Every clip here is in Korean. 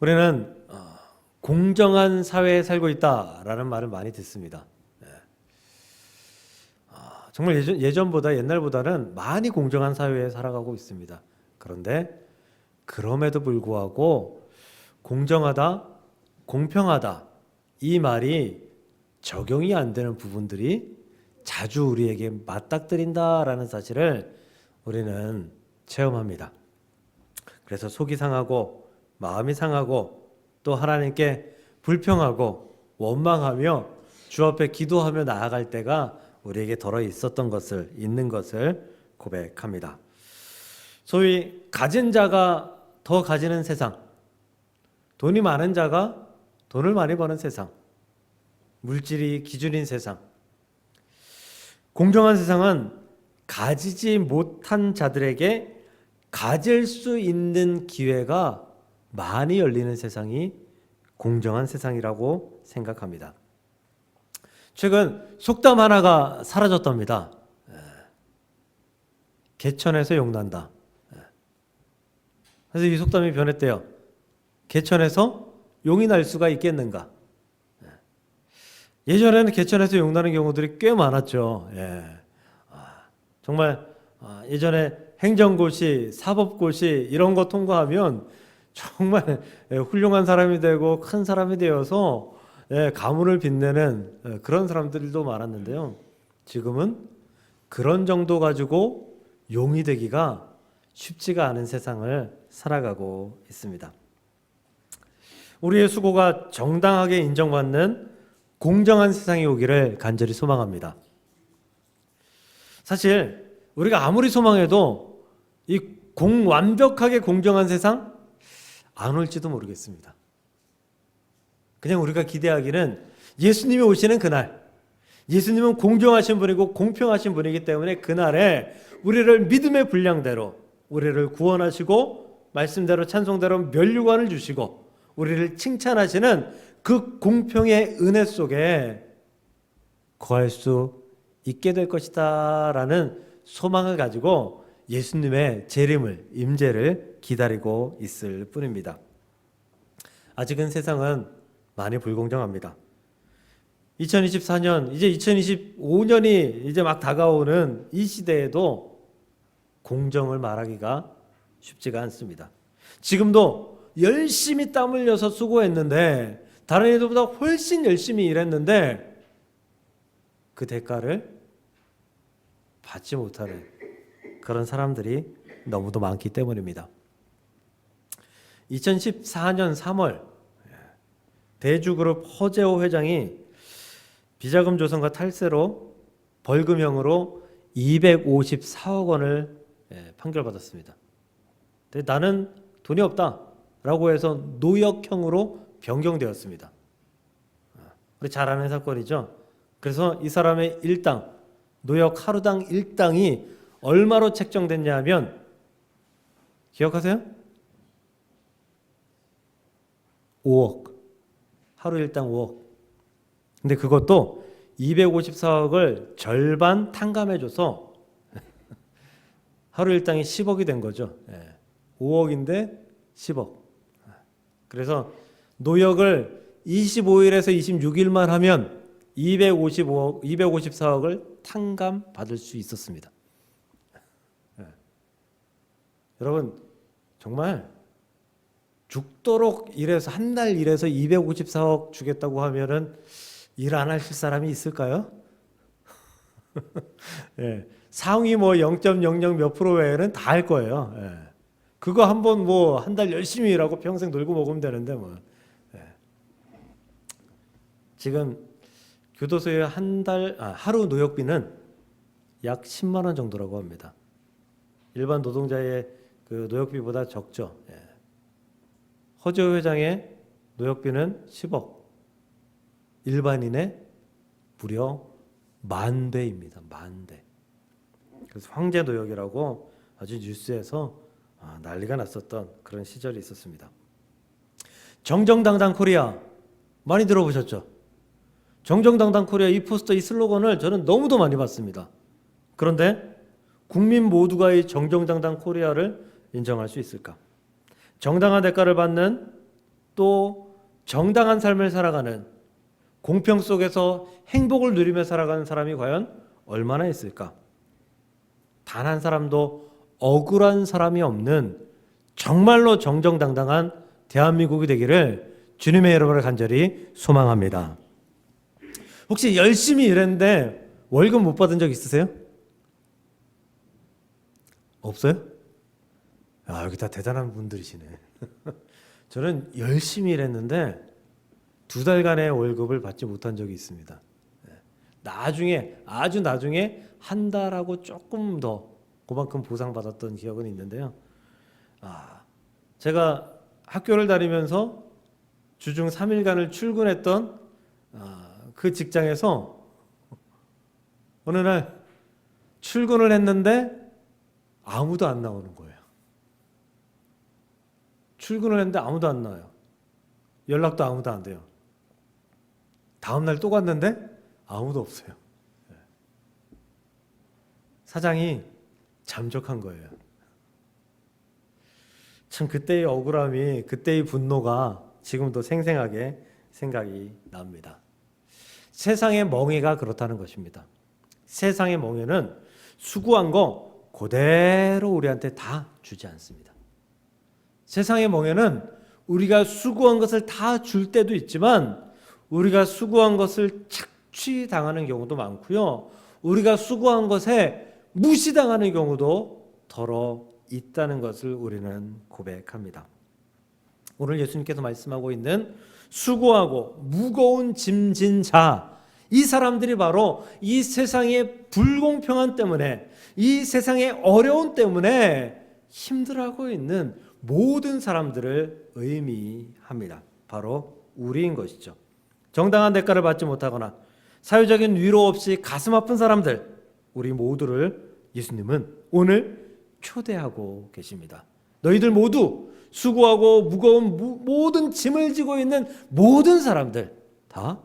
우리는 공정한 사회에 살고 있다라는 말을 많이 듣습니다. 정말 예전보다 옛날보다는 많이 공정한 사회에 살아가고 있습니다. 그런데 그럼에도 불구하고 공정하다, 공평하다 이 말이 적용이 안 되는 부분들이 자주 우리에게 맞닥뜨린다라는 사실을 우리는 체험합니다. 그래서 속이 상하고 마음이 상하고 또 하나님께 불평하고 원망하며 주 앞에 기도하며 나아갈 때가 우리에게 덜어 있는 것을 고백합니다. 소위 가진 자가 더 가지는 세상, 돈이 많은 자가 돈을 많이 버는 세상, 물질이 기준인 세상. 공정한 세상은 가지지 못한 자들에게 가질 수 있는 기회가 많이 열리는 세상이 공정한 세상이라고 생각합니다. 최근 속담 하나가 사라졌답니다. 개천에서 용난다. 그래서 이 속담이 변했대요. 개천에서 용이 날 수가 있겠는가? 예전에는 개천에서 용나는 경우들이 꽤 많았죠. 정말 예전에 행정고시, 사법고시 이런 거 통과하면 정말 훌륭한 사람이 되고 큰 사람이 되어서 가문을 빛내는 그런 사람들도 많았는데요. 지금은 그런 정도 가지고 용이 되기가 쉽지가 않은 세상을 살아가고 있습니다. 우리의 수고가 정당하게 인정받는 공정한 세상이 오기를 간절히 소망합니다. 사실 우리가 아무리 소망해도 이 완벽하게 공정한 세상 안 올지도 모르겠습니다. 그냥 우리가 기대하기는 예수님이 오시는 그날, 예수님은 공정하신 분이고 공평하신 분이기 때문에 그날에 우리를 믿음의 분량대로 우리를 구원하시고 말씀대로 찬송대로 면류관을 주시고 우리를 칭찬하시는 그 공평의 은혜 속에 거할 수 있게 될 것이다 라는 소망을 가지고 예수님의 재림을, 임재를 기다리고 있을 뿐입니다. 아직은 세상은 많이 불공정합니다. 2024년, 이제 2025년이 이제 막 다가오는 이 시대에도 공정을 말하기가 쉽지가 않습니다. 지금도 열심히 땀 흘려서 수고했는데 다른 애들보다 훨씬 열심히 일했는데 그 대가를 받지 못하는 그런 사람들이 너무도 많기 때문입니다. 2014년 3월 대주그룹 허재호 회장이 비자금 조성과 탈세로 벌금형으로 254억 원을 판결받았습니다. 근데 나는 돈이 없다라고 해서 노역형으로 변경되었습니다. 우리 잘 아는 사건이죠. 그래서 이 사람의 일당, 노역 하루당 일당이 얼마로 책정됐냐 하면 기억하세요? 5억. 하루 일당 5억. 근데 그것도 254억을 절반 탕감해줘서 하루 일당이 10억이 된 거죠. 5억인데 10억. 그래서 노역을 25일에서 26일만 하면 254억을 탕감받을 수 있었습니다. 여러분 정말 죽도록 일해서 한 달 일해서 254억 주겠다고 하면은 일 안 하실 사람이 있을까요? 상위 뭐 0.00 몇 프로 외에는 다 할 거예요. 그거 한번 뭐 한 달 열심히 일하고 평생 놀고 먹으면 되는데 뭐. 지금 교도소의 하루 노역비는 약 10만 원 정도라고 합니다. 일반 노동자의 그 노역비보다 적죠. 허재호 회장의 노역비는 10억. 일반인의 무려 10,000배입니다. 10,000배. 그래서 황제 노역이라고 아주 뉴스에서 난리가 났었던 그런 시절이 있었습니다. 정정당당 코리아 많이 들어보셨죠? 정정당당 코리아 이 포스터, 이 슬로건을 저는 너무도 많이 봤습니다. 그런데 국민 모두가 이 정정당당 코리아를 인정할 수 있을까? 정당한 대가를 받는 또 정당한 삶을 살아가는, 공평 속에서 행복을 누리며 살아가는 사람이 과연 얼마나 있을까? 단 한 사람도 억울한 사람이 없는 정말로 정정당당한 대한민국이 되기를 주님의 여러분을 간절히 소망합니다. 혹시 열심히 일했는데 월급 못 받은 적 있으세요? 없어요? 아, 여기 다 대단한 분들이시네. 저는 열심히 일했는데 2달간의 월급을 받지 못한 적이 있습니다. 나중에, 아주 나중에 한 달하고 조금 더 그만큼 보상받았던 기억은 있는데요. 제가 학교를 다니면서 주중 3일간을 출근했던 그 직장에서 어느 날 출근을 했는데 아무도 안 나오는 거예요. 출근을 했는데 아무도 안 나와요. 연락도 아무도 안 돼요. 다음 날 또 갔는데 아무도 없어요. 사장이 잠적한 거예요. 참 그때의 억울함이, 그때의 분노가 지금도 생생하게 생각이 납니다. 세상의 멍해가 그렇다는 것입니다. 세상의 멍해는 수고한 거 그대로 우리한테 다 주지 않습니다. 세상의 멍해는 우리가 수고한 것을 다 줄 때도 있지만 우리가 수고한 것을 착취당하는 경우도 많고요. 우리가 수고한 것에 무시당하는 경우도 더러 있다는 것을 우리는 고백합니다. 오늘 예수님께서 말씀하고 있는 수고하고 무거운 짐진 자, 이 사람들이 바로 이 세상의 불공평함 때문에, 이 세상의 어려움 때문에 힘들어하고 있는 모든 사람들을 의미합니다. 바로 우리인 것이죠. 정당한 대가를 받지 못하거나 사회적인 위로 없이 가슴 아픈 사람들, 우리 모두를 예수님은 오늘 초대하고 계십니다. 너희들 모두 수고하고 무거운 모든 짐을 지고 있는 모든 사람들 다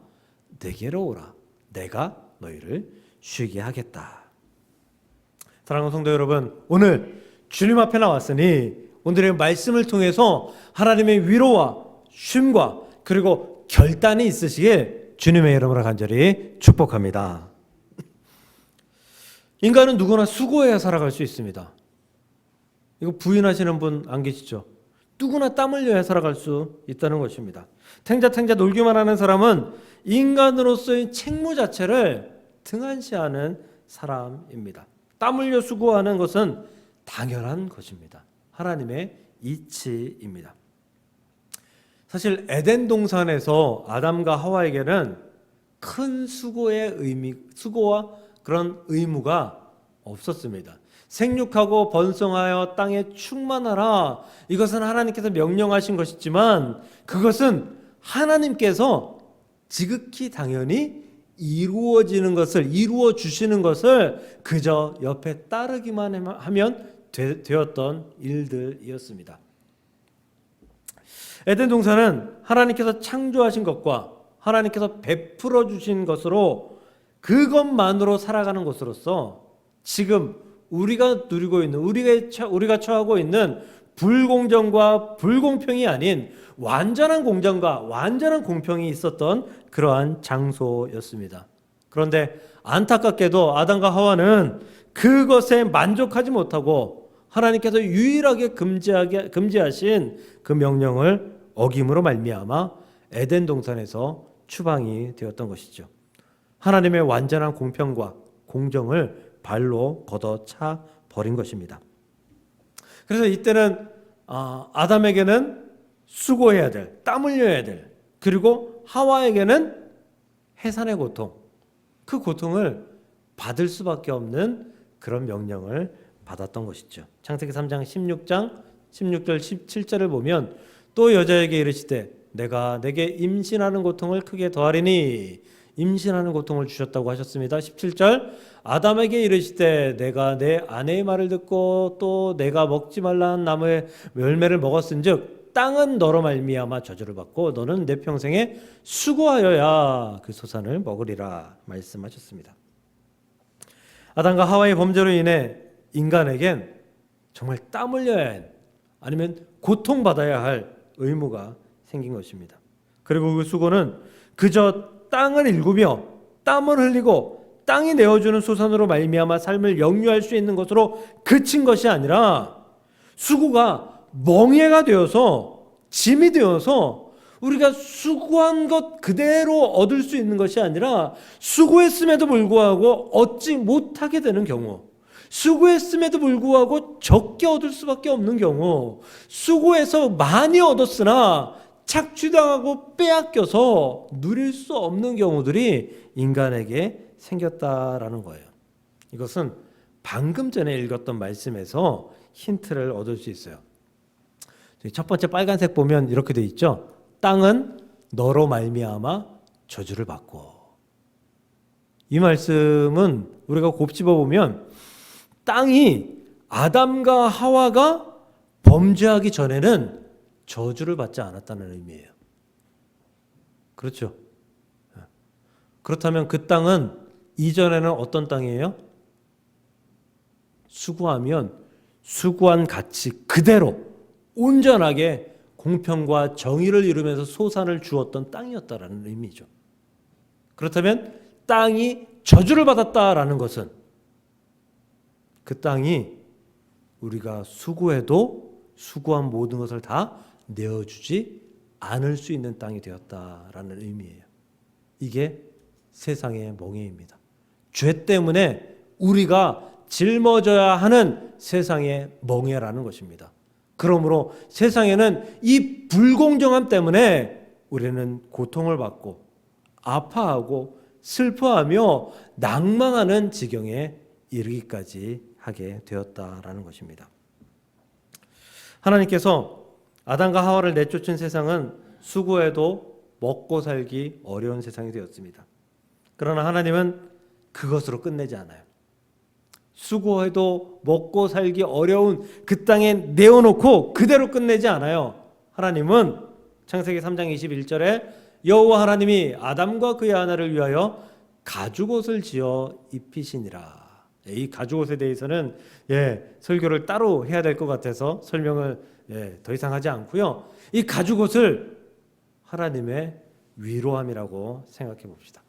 내게로 오라. 내가 너희를 쉬게 하겠다. 사랑하는 성도 여러분, 오늘 주님 앞에 나왔으니 오늘의 말씀을 통해서 하나님의 위로와 쉼과 그리고 결단이 있으시길 주님의 이름으로 간절히 축복합니다. 인간은 누구나 수고해야 살아갈 수 있습니다. 이거 부인하시는 분 안 계시죠? 누구나 땀 흘려야 살아갈 수 있다는 것입니다. 탱자탱자 놀기만 하는 사람은 인간으로서의 책무 자체를 등한시하는 사람입니다. 땀 흘려 수고하는 것은 당연한 것입니다. 하나님의 이치입니다. 사실 에덴 동산에서 아담과 하와에게는 큰 수고와 그런 의무가 없었습니다. 생육하고 번성하여 땅에 충만하라. 이것은 하나님께서 명령하신 것이지만 그것은 하나님께서 지극히 당연히 이루어 주시는 것을 그저 옆에 따르기만 하면 되었던 일들이었습니다. 에덴 동산은 하나님께서 창조하신 것과 하나님께서 베풀어 주신 것으로 그것만으로 살아가는 것으로서 지금 우리가 누리고 있는, 우리가 처하고 있는 불공정과 불공평이 아닌 완전한 공정과 완전한 공평이 있었던 그러한 장소였습니다. 그런데 안타깝게도 아담과 하와는 그것에 만족하지 못하고 하나님께서 유일하게 금지하신 그 명령을 어김으로 말미암아 에덴 동산에서 추방이 되었던 것이죠. 하나님의 완전한 공평과 공정을 발로 걷어차 버린 것입니다. 그래서 이때는 아담에게는 수고해야 될, 땀 흘려야 될, 그리고 하와에게는 해산의 고통, 그 고통을 받을 수밖에 없는 그런 명령을 받았던 것이죠. 창세기 3장 16절 17절을 보면 또 여자에게 이르시되 내가 내게 임신하는 고통을 크게 더하리니, 임신하는 고통을 주셨다고 하셨습니다. 17절 아담에게 이르시되 내가 내 아내의 말을 듣고 또 내가 먹지 말라 한 나무의 열매를 먹었은즉 땅은 너로 말미암아 저주를 받고 너는 내 평생에 수고하여야 그 소산을 먹으리라 말씀하셨습니다. 아담과 하와의 범죄로 인해 인간에겐 정말 땀 흘려야 할, 아니면 고통받아야 할 의무가 생긴 것입니다. 그리고 그 수고는 그저 땅을 일구며 땀을 흘리고 땅이 내어주는 소산으로 말미암아 삶을 영유할 수 있는 것으로 그친 것이 아니라 수고가 멍해가 되어서 짐이 되어서 우리가 수고한 것 그대로 얻을 수 있는 것이 아니라 수고했음에도 불구하고 얻지 못하게 되는 경우, 수고했음에도 불구하고 적게 얻을 수밖에 없는 경우, 수고해서 많이 얻었으나 착취당하고 빼앗겨서 누릴 수 없는 경우들이 인간에게 생겼다라는 거예요. 이것은 방금 전에 읽었던 말씀에서 힌트를 얻을 수 있어요. 첫 번째 빨간색 보면 이렇게 돼 있죠. 땅은 너로 말미암아 저주를 받고. 이 말씀은 우리가 곱씹어 보면 땅이 아담과 하와가 범죄하기 전에는 저주를 받지 않았다는 의미예요. 그렇죠? 그렇다면 그 땅은 이전에는 어떤 땅이에요? 수고하면 수고한 가치 그대로 온전하게 공평과 정의를 이루면서 소산을 주었던 땅이었다라는 의미죠. 그렇다면 땅이 저주를 받았다라는 것은 그 땅이 우리가 수고해도 수고한 모든 것을 다 내어주지 않을 수 있는 땅이 되었다라는 의미예요. 이게 세상의 멍해입니다. 죄 때문에 우리가 짊어져야 하는 세상의 멍해라는 것입니다. 그러므로 세상에는 이 불공정함 때문에 우리는 고통을 받고 아파하고 슬퍼하며 낭망하는 지경에 이르기까지 하게 되었다라는 것입니다. 하나님께서 아담과 하와를 내쫓은 세상은 수고해도 먹고 살기 어려운 세상이 되었습니다. 그러나 하나님은 그것으로 끝내지 않아요. 수고해도 먹고 살기 어려운 그 땅에 내어놓고 그대로 끝내지 않아요. 하나님은 창세기 3장 21절에 여호와 하나님이 아담과 그의 아내를 위하여 가죽옷을 지어 입히시니라. 이 가죽옷에 대해서는 설교를 따로 해야 될 것 같아서 설명을 더 이상 하지 않고요. 이 가죽옷을 하나님의 위로함이라고 생각해 봅시다.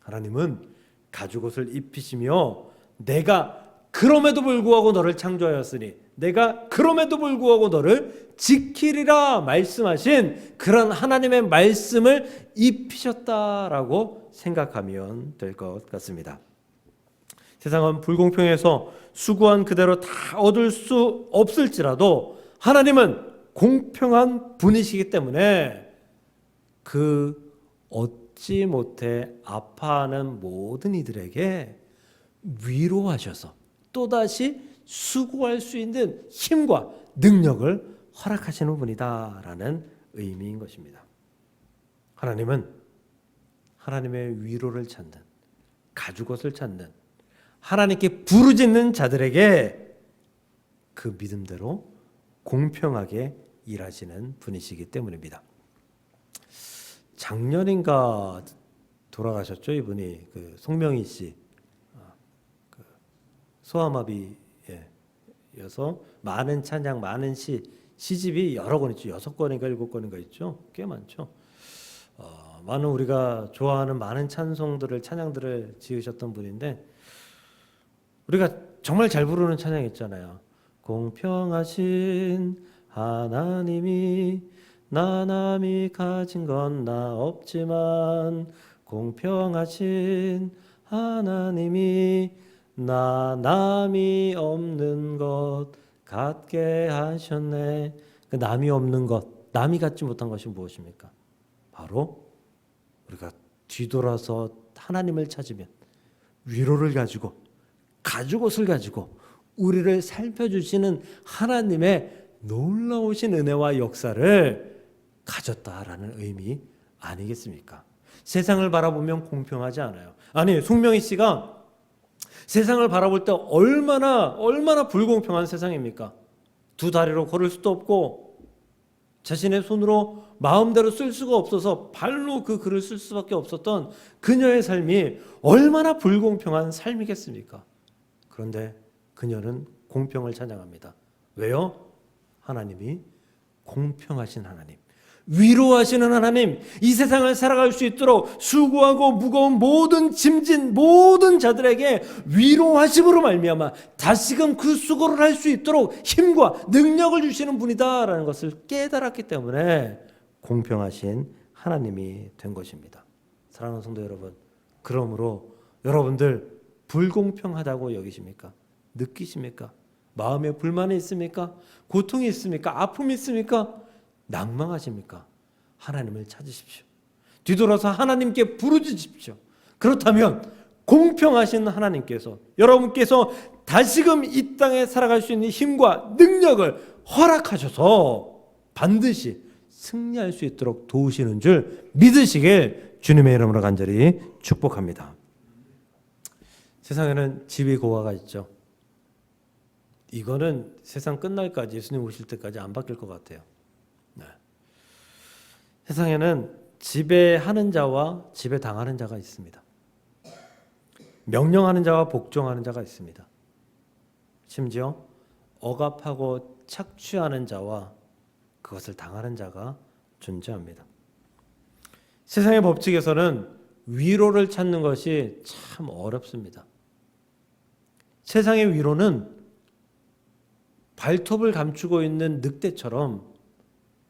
하나님은 가죽옷을 입히시며 내가 그럼에도 불구하고 너를 창조하였으니 내가 그럼에도 불구하고 너를 지키리라 말씀하신 그런 하나님의 말씀을 입히셨다라고 생각하면 될 것 같습니다. 세상은 불공평해서 수고한 그대로 다 얻을 수 없을지라도 하나님은 공평한 분이시기 때문에 그 얻지 못해 아파하는 모든 이들에게 위로하셔서 또다시 수고할 수 있는 힘과 능력을 허락하시는 분이다라는 의미인 것입니다. 하나님은 하나님의 위로를 찾는, 가죽옷을 찾는, 하나님께 부르짖는 자들에게 그 믿음대로 공평하게 일하시는 분이시기 때문입니다. 작년인가 돌아가셨죠, 이분이. 그 송명희 씨. 소아마비여서 많은 찬양, 많은 시집이 여러 권 있죠. 6권인가 7권인가 있죠. 꽤 많죠. 많은 우리가 좋아하는 많은 찬양들을 지으셨던 분인데 우리가 정말 잘 부르는 찬양 있잖아요. 공평하신 하나님이 나 남이 가진 건 나 없지만 공평하신 하나님이 나 남이 없는 것 갖게 하셨네. 그 남이 없는 것, 남이 갖지 못한 것이 무엇입니까? 바로 우리가 뒤돌아서 하나님을 찾으면 위로를 가지고 가죽옷을 가지고 우리를 살펴주시는 하나님의 놀라우신 은혜와 역사를 가졌다라는 의미 아니겠습니까? 세상을 바라보면 공평하지 않아요. 아니, 송명희 씨가 세상을 바라볼 때 얼마나 불공평한 세상입니까? 두 다리로 걸을 수도 없고 자신의 손으로 마음대로 쓸 수가 없어서 발로 그 글을 쓸 수밖에 없었던 그녀의 삶이 얼마나 불공평한 삶이겠습니까? 그런데 그녀는 공평을 찬양합니다. 왜요? 하나님이 공평하신 하나님, 위로하시는 하나님, 이 세상을 살아갈 수 있도록 수고하고 무거운 모든 짐진 모든 자들에게 위로하심으로 말미암아 다시금 그 수고를 할 수 있도록 힘과 능력을 주시는 분이다라는 것을 깨달았기 때문에 공평하신 하나님이 된 것입니다. 사랑하는 성도 여러분, 그러므로 여러분들 불공평하다고 여기십니까? 느끼십니까? 마음에 불만이 있습니까? 고통이 있습니까? 아픔이 있습니까? 낭망하십니까? 하나님을 찾으십시오. 뒤돌아서 하나님께 부르짖으십시오. 그렇다면 공평하신 하나님께서 여러분께서 다시금 이 땅에 살아갈 수 있는 힘과 능력을 허락하셔서 반드시 승리할 수 있도록 도우시는 줄 믿으시길 주님의 이름으로 간절히 축복합니다. 세상에는 지위고하가 있죠. 이거는 세상 끝날까지, 예수님 오실 때까지 안 바뀔 것 같아요. 네. 세상에는 지배하는 자와 지배당하는 자가 있습니다. 명령하는 자와 복종하는 자가 있습니다. 심지어 억압하고 착취하는 자와 그것을 당하는 자가 존재합니다. 세상의 법칙에서는 위로를 찾는 것이 참 어렵습니다. 세상의 위로는 발톱을 감추고 있는 늑대처럼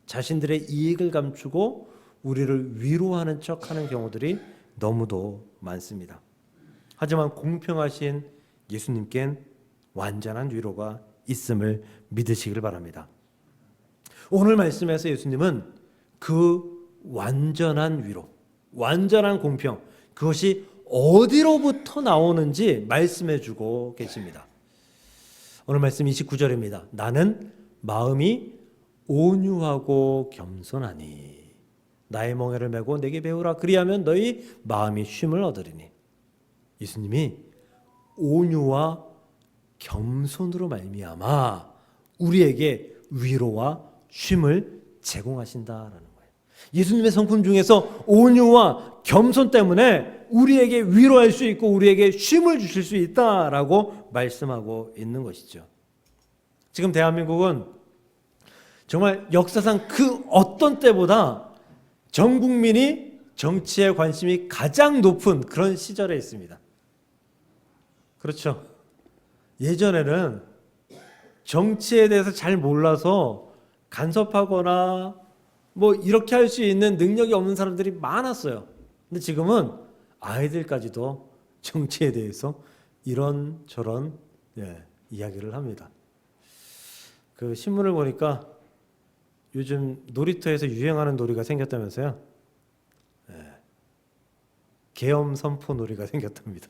자신들의 이익을 감추고 우리를 위로하는 척하는 경우들이 너무도 많습니다. 하지만 공평하신 예수님께는 완전한 위로가 있음을 믿으시길 바랍니다. 오늘 말씀에서 예수님은 그 완전한 위로, 완전한 공평, 그것이 어디로부터 나오는지 말씀해 주고 계십니다. 오늘 말씀 29절입니다. 나는 마음이 온유하고 겸손하니 나의 멍에를 메고 내게 배우라. 그리하면 너희 마음이 쉼을 얻으리니. 예수님이 온유와 겸손으로 말미암아 우리에게 위로와 쉼을 제공하신다라는 거예요. 예수님의 성품 중에서 온유와 겸손 때문에 우리에게 위로할 수 있고 우리에게 쉼을 주실 수 있다라고 말씀하고 있는 것이죠. 지금 대한민국은 정말 역사상 그 어떤 때보다 전 국민이 정치에 관심이 가장 높은 그런 시절에 있습니다. 그렇죠. 예전에는 정치에 대해서 잘 몰라서 간섭하거나 뭐 이렇게 할 수 있는 능력이 없는 사람들이 많았어요. 근데 지금은 아이들까지도 정치에 대해서 이런저런 이야기를 합니다. 그 신문을 보니까 요즘 놀이터에서 유행하는 놀이가 생겼다면서요. 계엄 선포 놀이가 생겼답니다.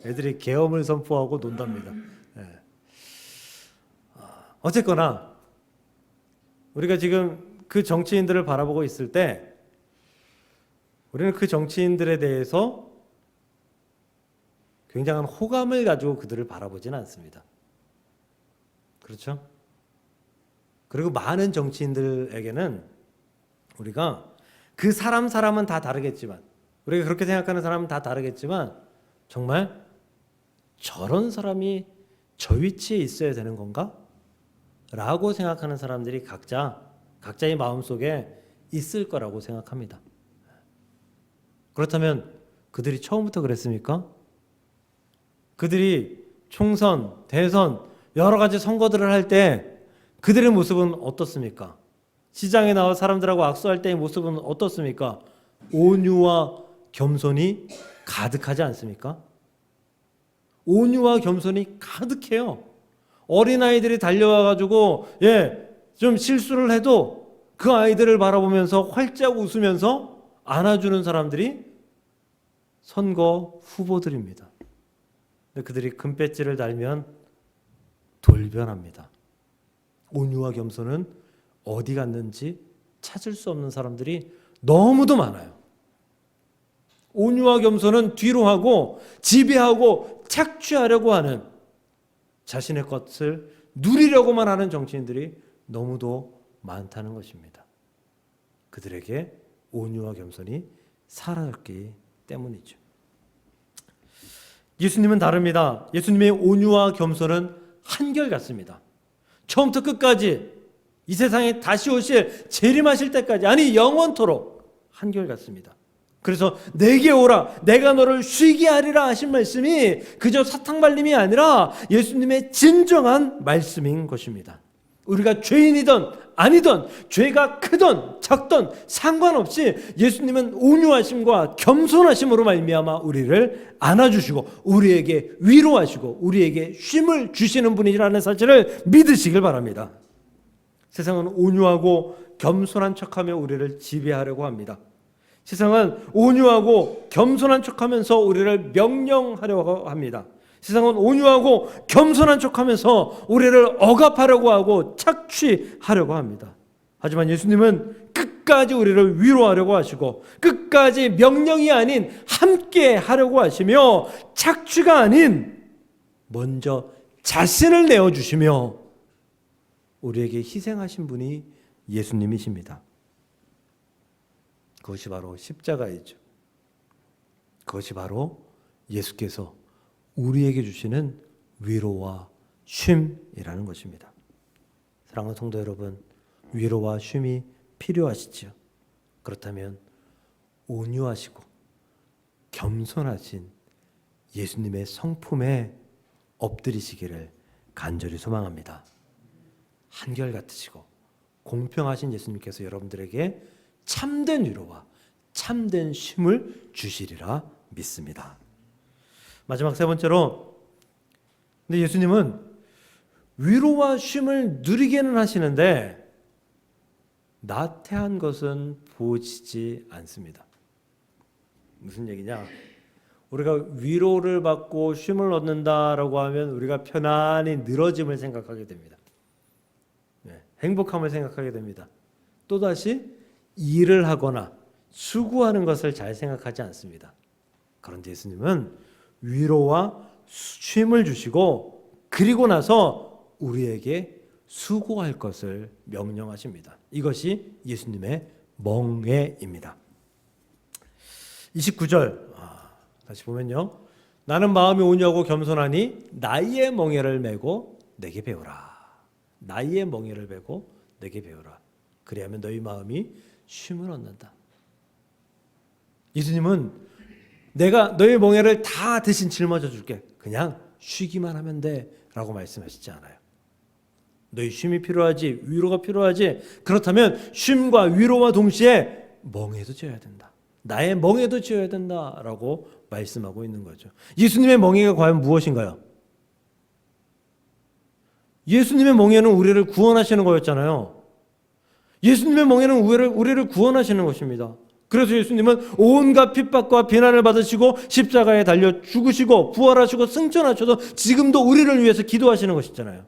애들이 계엄을 선포하고 논답니다. 어쨌거나 우리가 지금 그 정치인들을 바라보고 있을 때 우리는 그 정치인들에 대해서 굉장한 호감을 가지고 그들을 바라보지는 않습니다. 그렇죠? 그리고 많은 정치인들에게는 우리가 그 사람은 다 다르겠지만 우리가 그렇게 생각하는 사람은 다 다르겠지만 정말 저런 사람이 저 위치에 있어야 되는 건가? 라고 생각하는 사람들이 각자의 마음속에 있을 거라고 생각합니다. 그렇다면 그들이 처음부터 그랬습니까? 그들이 총선, 대선, 여러 가지 선거들을 할 때 그들의 모습은 어떻습니까? 시장에 나와 사람들하고 악수할 때의 모습은 어떻습니까? 온유와 겸손이 가득하지 않습니까? 온유와 겸손이 가득해요. 어린아이들이 달려와가지고 좀 실수를 해도 그 아이들을 바라보면서 활짝 웃으면서 안아주는 사람들이 선거 후보들입니다. 근데 그들이 금배지를 달면 돌변합니다. 온유와 겸손은 어디 갔는지 찾을 수 없는 사람들이 너무도 많아요. 온유와 겸손은 뒤로 하고 지배하고 착취하려고 하는 자신의 것을 누리려고만 하는 정치인들이 너무도 많다는 것입니다. 그들에게 온유와 겸손이 사라졌기 때문이죠. 예수님은 다릅니다. 예수님의 온유와 겸손은 한결같습니다. 처음부터 끝까지 이 세상에 다시 오실 재림하실 때까지, 아니 영원토록 한결같습니다. 그래서 내게 오라 내가 너를 쉬게 하리라 하신 말씀이 그저 사탕발림이 아니라 예수님의 진정한 말씀인 것입니다. 우리가 죄인이든 아니든 죄가 크든 작든 상관없이 예수님은 온유하심과 겸손하심으로 말미암아 우리를 안아주시고 우리에게 위로하시고 우리에게 쉼을 주시는 분이라는 사실을 믿으시길 바랍니다. 세상은 온유하고 겸손한 척하며 우리를 지배하려고 합니다. 세상은 온유하고 겸손한 척하면서 우리를 명령하려고 합니다. 세상은 온유하고 겸손한 척하면서 우리를 억압하려고 하고 착취하려고 합니다. 하지만 예수님은 끝까지 우리를 위로하려고 하시고 끝까지 명령이 아닌 함께 하려고 하시며 착취가 아닌 먼저 자신을 내어주시며 우리에게 희생하신 분이 예수님이십니다. 그것이 바로 십자가이죠. 그것이 바로 예수께서 우리에게 주시는 위로와 쉼이라는 것입니다. 사랑하는 성도 여러분, 위로와 쉼이 필요하시죠? 그렇다면 온유하시고 겸손하신 예수님의 성품에 엎드리시기를 간절히 소망합니다. 한결같으시고 공평하신 예수님께서 여러분들에게 참된 위로와 참된 쉼을 주시리라 믿습니다. 마지막 세 번째로, 근데 예수님은 위로와 쉼을 누리게는 하시는데 나태한 것은 보시지 않습니다. 무슨 얘기냐? 우리가 위로를 받고 쉼을 얻는다라고 하면 우리가 편안히 늘어짐을 생각하게 됩니다. 행복함을 생각하게 됩니다. 또다시 일을 하거나 수고하는 것을 잘 생각하지 않습니다. 그런데 예수님은 위로와 쉼을 주시고 그리고 나서 우리에게 수고할 것을 명령하십니다. 이것이 예수님의 멍에입니다. 29절 다시 보면요. 나는 마음이 온유하고 겸손하니 나의 멍에를 메고 내게 배우라. 나의 멍에를 메고 내게 배우라. 그리하면 너희 마음이 쉼을 얻는다. 예수님은 내가 너의 멍에를 다 대신 짊어져 줄게. 그냥 쉬기만 하면 돼 라고 말씀하시지 않아요. 너희 쉼이 필요하지, 위로가 필요하지. 그렇다면 쉼과 위로와 동시에 멍에도 져야 된다. 나의 멍에도 져야 된다라고 말씀하고 있는 거죠. 예수님의 멍에가 과연 무엇인가요? 예수님의 멍에는 우리를 구원하시는 거였잖아요. 예수님의 멍에는 우리를 구원하시는 것입니다. 그래서 예수님은 온갖 핍박과 비난을 받으시고 십자가에 달려 죽으시고 부활하시고 승천하셔도 지금도 우리를 위해서 기도하시는 것이잖아요.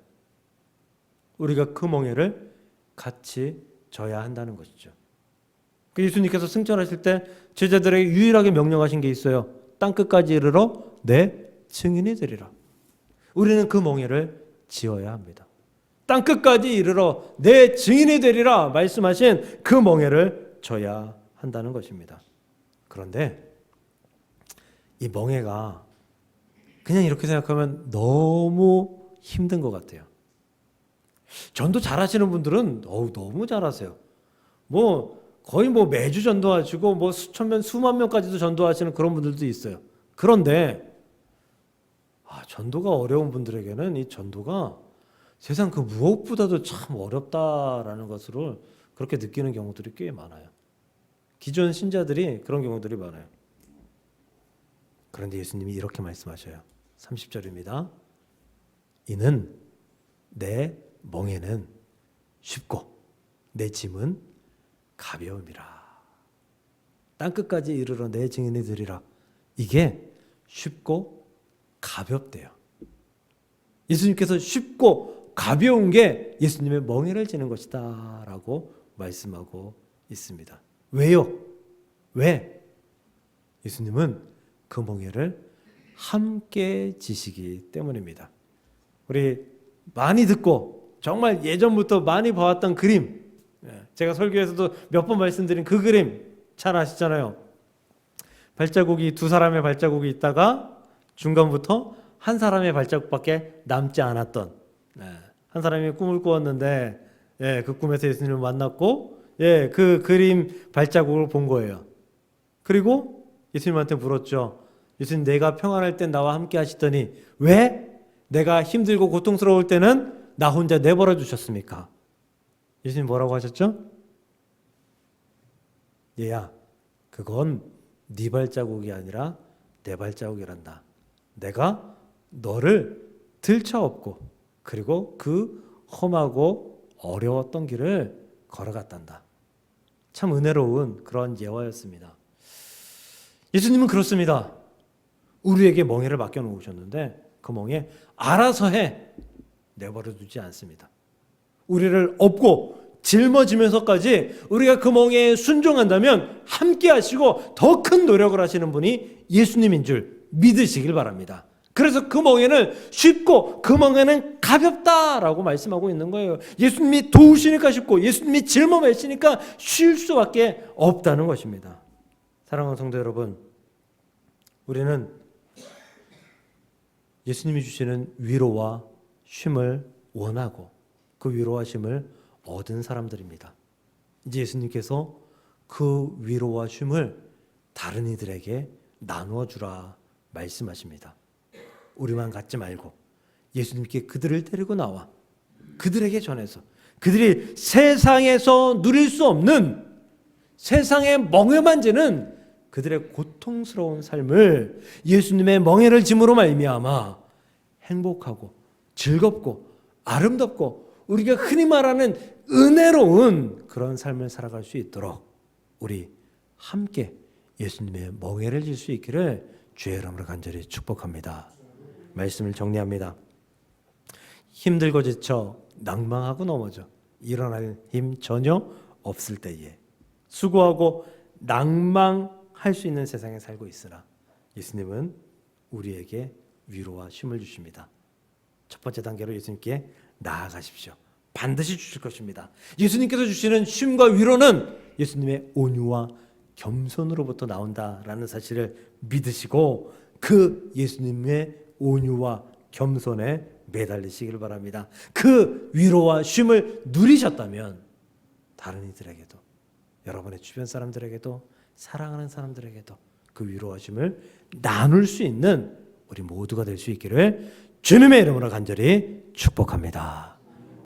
우리가 그 멍에를 같이 져야 한다는 것이죠. 예수님께서 승천하실 때 제자들에게 유일하게 명령하신 게 있어요. 땅끝까지 이르러 내 증인이 되리라. 우리는 그 멍에를 지어야 합니다. 땅끝까지 이르러 내 증인이 되리라 말씀하신 그 멍에를 져야 한다는 것입니다. 그런데 이 멍에가 그냥 이렇게 생각하면 너무 힘든 것 같아요. 전도 잘하시는 분들은 너무 잘하세요. 거의 매주 전도하시고 수천 명, 수만 명까지도 전도하시는 그런 분들도 있어요. 그런데 전도가 어려운 분들에게는 이 전도가 세상 그 무엇보다도 참 어렵다라는 것을 그렇게 느끼는 경우들이 꽤 많아요. 기존 신자들이 그런 경우들이 많아요. 그런데 예수님이 이렇게 말씀하셔요. 30절입니다. 이는 내 멍에는 쉽고 내 짐은 가벼움이라. 땅끝까지 이르러 내 증인이 되리라. 이게 쉽고 가볍대요. 예수님께서 쉽고 가벼운 게 예수님의 멍에를 지는 것이다 라고 말씀하고 있습니다. 왜요? 왜? 예수님은 그 멍에를 함께 지시기 때문입니다. 우리 많이 듣고 정말 예전부터 많이 봐왔던 그림, 제가 설교에서도 몇 번 말씀드린 그 그림 잘 아시잖아요. 발자국이 두 사람의 발자국이 있다가 중간부터 한 사람의 발자국밖에 남지 않았던, 한 사람이 꿈을 꾸었는데 예, 그 꿈에서 예수님을 만났고, 예, 그 그림 발자국을 본 거예요. 그리고 예수님한테 물었죠. 예수님, 내가 평안할 땐 나와 함께 하시더니 왜 내가 힘들고 고통스러울 때는 나 혼자 내버려 두셨습니까? 예수님 뭐라고 하셨죠? 얘야, 그건 네 발자국이 아니라 내 발자국이란다. 내가 너를 들쳐업고 그리고 그 험하고 어려웠던 길을 걸어갔단다. 참 은혜로운 그런 예화였습니다. 예수님은 그렇습니다. 우리에게 멍에를 맡겨놓으셨는데 그 멍에 알아서 해 내버려 두지 않습니다. 우리를 업고 짊어지면서까지 우리가 그 멍에 순종한다면 함께 하시고 더 큰 노력을 하시는 분이 예수님인 줄 믿으시길 바랍니다. 그래서 그 멍에는 쉽고 그 멍에는 가볍다라고 말씀하고 있는 거예요. 예수님이 도우시니까 쉽고 예수님이 짊어매시니까 쉴 수밖에 없다는 것입니다. 사랑하는 성도 여러분, 우리는 예수님이 주시는 위로와 쉼을 원하고 그 위로와 쉼을 얻은 사람들입니다. 이제 예수님께서 그 위로와 쉼을 다른 이들에게 나누어 주라 말씀하십니다. 우리만 갖지 말고 예수님께 그들을 데리고 나와 그들에게 전해서 그들이 세상에서 누릴 수 없는 세상의 멍에만 지는 그들의 고통스러운 삶을 예수님의 멍에를 짐으로 말미암아 행복하고 즐겁고 아름답고 우리가 흔히 말하는 은혜로운 그런 삶을 살아갈 수 있도록 우리 함께 예수님의 멍에를 질 수 있기를 주의 이름으로 간절히 축복합니다. 말씀을 정리합니다. 힘들고 지쳐 낭망하고 넘어져 일어날 힘 전혀 없을 때에 수고하고 낭망할 수 있는 세상에 살고 있으나 예수님은 우리에게 위로와 쉼을 주십니다. 첫 번째 단계로 예수님께 나아가십시오. 반드시 주실 것입니다. 예수님께서 주시는 쉼과 위로는 예수님의 온유와 겸손으로부터 나온다라는 사실을 믿으시고 그 예수님의 온유와 겸손에 매달리시길 바랍니다. 그 위로와 쉼을 누리셨다면 다른 이들에게도 여러분의 주변 사람들에게도 사랑하는 사람들에게도 그 위로와 쉼을 나눌 수 있는 우리 모두가 될 수 있기를 주님의 이름으로 간절히 축복합니다.